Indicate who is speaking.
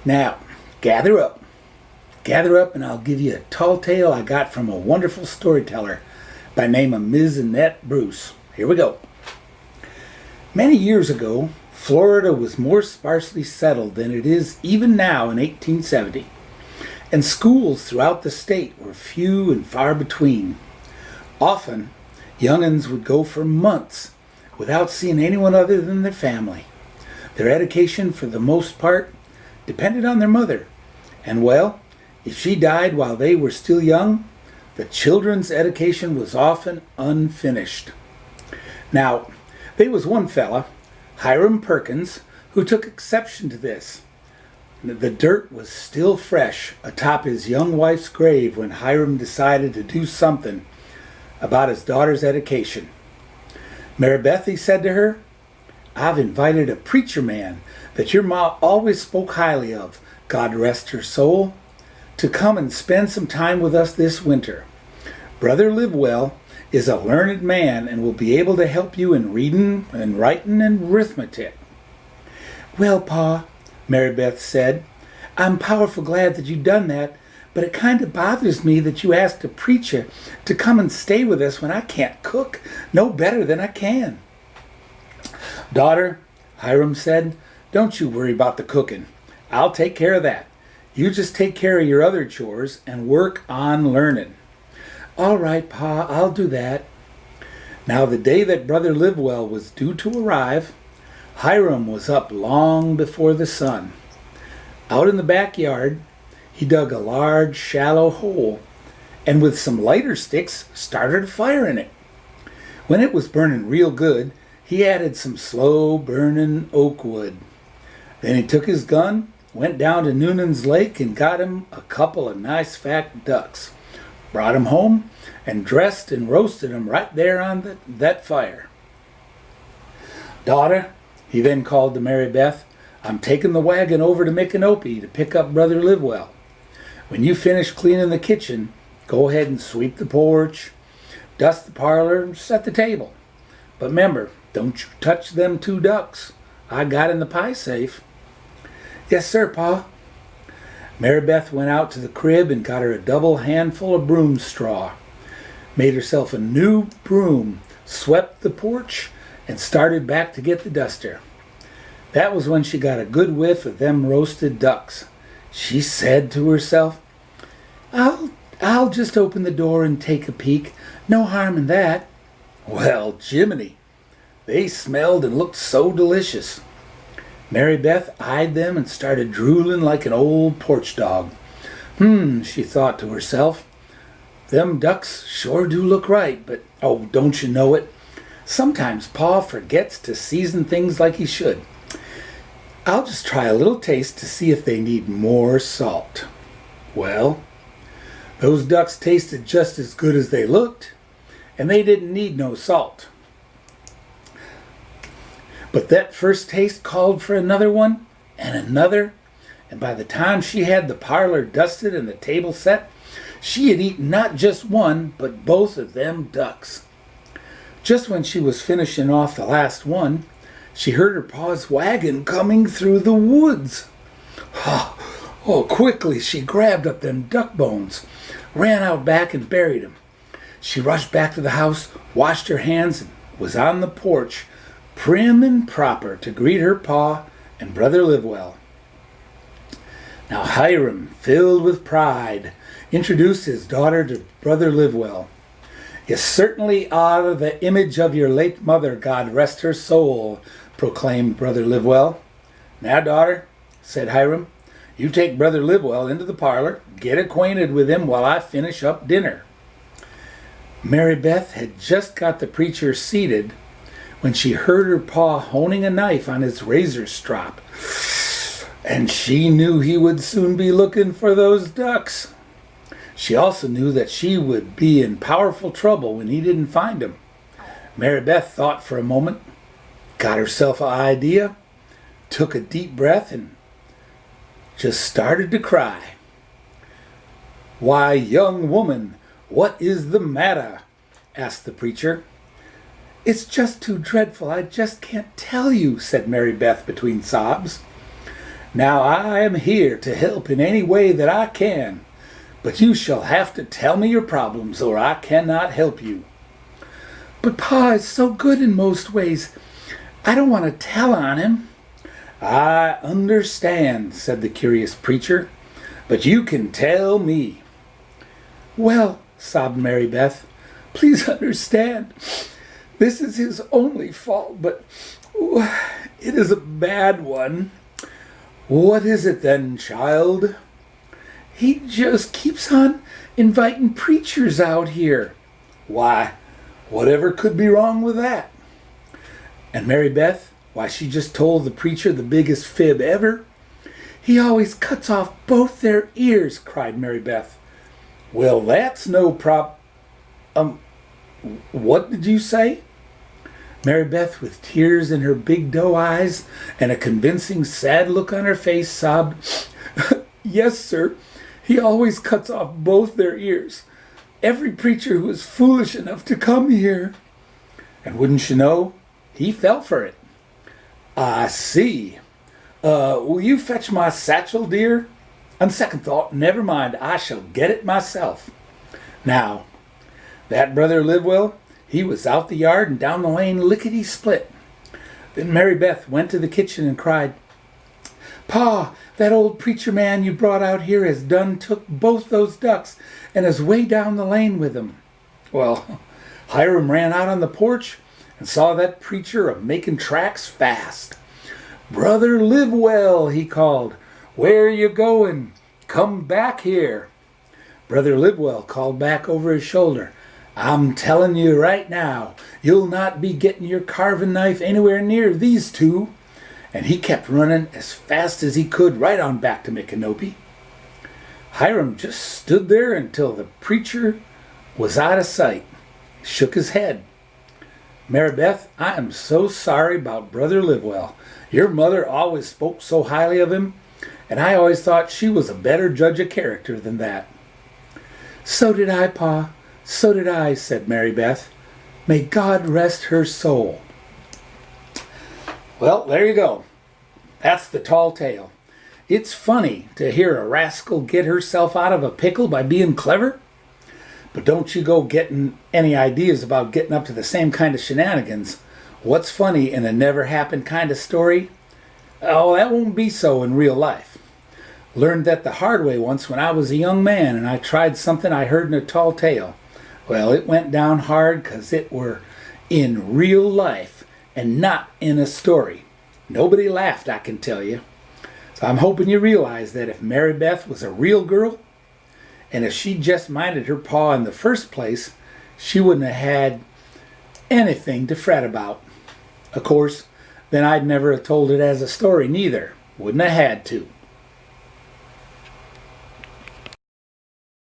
Speaker 1: Now, gather up, and I'll give you a tall tale I got from a wonderful storyteller by name of Ms. Annette Bruce. Here we go. Many years ago, Florida was more sparsely settled than it is even now in 1870, and schools throughout the state were few and far between. Often, young'uns would go for months without seeing anyone other than their family. Their education, for the most part, depended on their mother, and well, if she died while they were still young, the children's education was often unfinished. Now, there was one fella, Hiram Perkins, who took exception to this. The dirt was still fresh atop his young wife's grave when Hiram decided to do something about his daughter's education. Mary Beth, he said to her, "I've invited a preacher man that your ma always spoke highly of, God rest her soul, to come and spend some time with us this winter. Brother Livewell is a learned man and will be able to help you in reading and writing and arithmetic." "Well, Pa," Mary Beth said, "I'm powerful glad that you done that, but it kind of bothers me that you asked a preacher to come and stay with us when I can't cook no better than I can." "Daughter," Hiram said, "don't you worry about the cooking. I'll take care of that. You just take care of your other chores and work on learning." "All right, Pa, I'll do that." Now, the day that Brother Livewell was due to arrive, Hiram was up long before the sun. Out in the backyard, he dug a large, shallow hole, and with some lighter sticks, started a fire in it. When it was burning real good, he added some slow-burning oak wood. Then he took his gun, went down to Noonan's Lake, and got him a couple of nice fat ducks, brought him home, and dressed and roasted him right there on that fire. "Daughter," he then called to Mary Beth, "I'm taking the wagon over to Micanopy to pick up Brother Livewell. When you finish cleaning the kitchen, go ahead and sweep the porch, dust the parlor, and set the table. But remember, don't you touch them 2 ducks I got in the pie safe." "Yes, sir, Pa." Mary Beth went out to the crib and got her a double handful of broom straw, made herself a new broom, swept the porch, and started back to get the duster. That was when she got a good whiff of them roasted ducks. She said to herself, I'll just open the door and take a peek. No harm in that." Well, Jiminy, they smelled and looked so delicious. Mary Beth eyed them and started drooling like an old porch dog. She thought to herself, "Them ducks sure do look right, but, oh, don't you know it? Sometimes Pa forgets to season things like he should. I'll just try a little taste to see if they need more salt." Well, those ducks tasted just as good as they looked, and they didn't need no salt. But that first taste called for another one, and another, and by the time she had the parlor dusted and the table set, she had eaten not just one, but both of them ducks. Just when she was finishing off the last one, she heard her pa's wagon coming through the woods. Quickly she grabbed up them duck bones, ran out back and buried them. She rushed back to the house, washed her hands, and was on the porch, prim and proper to greet her pa and Brother Livewell. Now Hiram, filled with pride, introduced his daughter to Brother Livewell. "You certainly are the image of your late mother, God rest her soul," proclaimed Brother Livewell. "Now, daughter," said Hiram, "you take Brother Livewell into the parlor, get acquainted with him while I finish up dinner." Mary Beth had just got the preacher seated when she heard her pa honing a knife on his razor strop, and she knew he would soon be looking for those ducks. She also knew that she would be in powerful trouble when he didn't find them. Mary Beth thought for a moment, got herself an idea, took a deep breath, and just started to cry. "Why, young woman, what is the matter?" asked the preacher. "It's just too dreadful, I just can't tell you," said Mary Beth between sobs. Now I am here to help in any way that I can, but you shall have to tell me your problems or I cannot help you." "But Pa is so good in most ways. I don't want to tell on him." "I understand," said the curious preacher, "but you can tell me." "Well," sobbed Mary Beth, "please understand. This is his only fault, but it is a bad one." "What is it then, child?" "He just keeps on inviting preachers out here." "Why, whatever could be wrong with that?" And Mary Beth, why, she just told the preacher the biggest fib ever. "He always cuts off both their ears," cried Mary Beth. "Well, that's no what did you say?" Mary Beth, with tears in her big doe eyes and a convincing sad look on her face, sobbed, "Yes, sir, he always cuts off both their ears. Every preacher who is foolish enough to come here." And wouldn't you know, he fell for it. "I see. Will you fetch my satchel, dear? On second thought, never mind, I shall get it myself." Now, that Brother Livewell, he was out the yard and down the lane lickety-split. Then Mary Beth went to the kitchen and cried, "Pa, that old preacher man you brought out here has done took both those ducks and is way down the lane with them." Well, Hiram ran out on the porch and saw that preacher a-making tracks fast. "Brother Livewell," he called, "where you going? Come back here." Brother Livewell called back over his shoulder, "I'm telling you right now, you'll not be getting your carving knife anywhere near these two." And he kept running as fast as he could right on back to Micanopy. Hiram just stood there until the preacher was out of sight. He shook his head. "Mary Beth, I am so sorry about Brother Livewell. Your mother always spoke so highly of him, and I always thought she was a better judge of character than that." "So did I, Pa. So did I," said Mary Beth. "May God rest her soul." Well, there you go. That's the tall tale. It's funny to hear a rascal get herself out of a pickle by being clever. But don't you go getting any ideas about getting up to the same kind of shenanigans. What's funny in a never happened kind of story? Oh, that won't be so in real life. Learned that the hard way once when I was a young man and I tried something I heard in a tall tale. Well, it went down hard 'cause it were in real life and not in a story. Nobody laughed, I can tell you. So I'm hoping you realize that if Mary Beth was a real girl, and if she just minded her pa in the first place, she wouldn't have had anything to fret about. Of course, then I'd never have told it as a story neither. Wouldn't have had to.